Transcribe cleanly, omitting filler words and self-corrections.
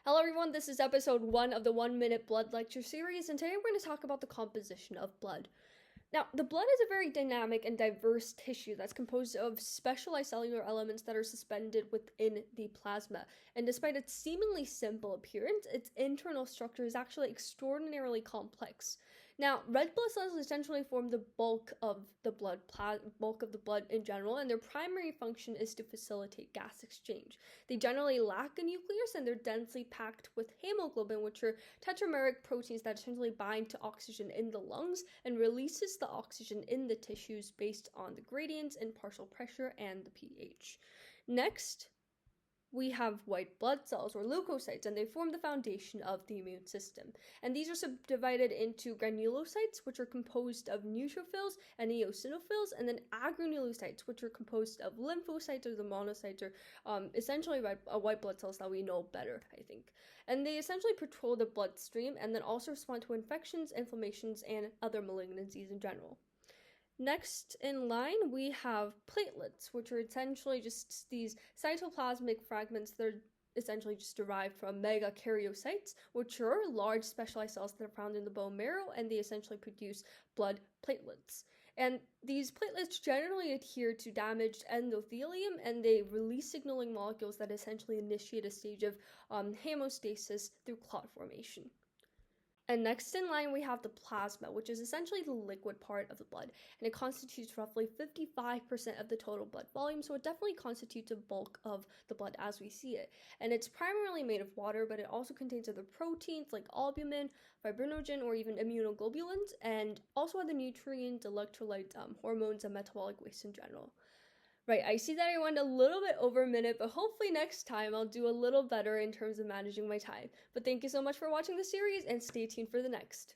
Hello everyone, this is episode 1 of the 1 Minute Blood Lecture series, and today we're going to talk about the composition of blood. Now, the blood is a very dynamic and diverse tissue that's composed of specialized cellular elements that are suspended within the plasma. And despite its seemingly simple appearance, its internal structure is actually extraordinarily complex. Now, red blood cells essentially form the bulk of the blood in general, and their primary function is to facilitate gas exchange. They generally lack a nucleus, and they're densely packed with hemoglobin, which are tetrameric proteins that essentially bind to oxygen in the lungs and releases the oxygen in the tissues based on the gradients in partial pressure and the pH. Next, we have white blood cells or leukocytes, and they form the foundation of the immune system. And these are subdivided into granulocytes, which are composed of neutrophils and eosinophils, and then agranulocytes, which are composed of lymphocytes or the monocytes, or essentially white blood cells that we know better, I think. And they essentially patrol the bloodstream and then also respond to infections, inflammations, and other malignancies in general. Next in line, we have platelets, which are essentially just these cytoplasmic fragments that are essentially just derived from megakaryocytes, which are large specialized cells that are found in the bone marrow, and they essentially produce blood platelets. And these platelets generally adhere to damaged endothelium, and they release signaling molecules that essentially initiate a stage of hemostasis through clot formation. And next in line, we have the plasma, which is essentially the liquid part of the blood, and it constitutes roughly 55% of the total blood volume, so it definitely constitutes a bulk of the blood as we see it. And it's primarily made of water, but it also contains other proteins like albumin, fibrinogen, or even immunoglobulins, and also other nutrients, electrolytes, hormones, and metabolic waste in general. Right, I see that I went a little bit over a minute, but hopefully next time I'll do a little better in terms of managing my time. But thank you so much for watching the series, and stay tuned for the next.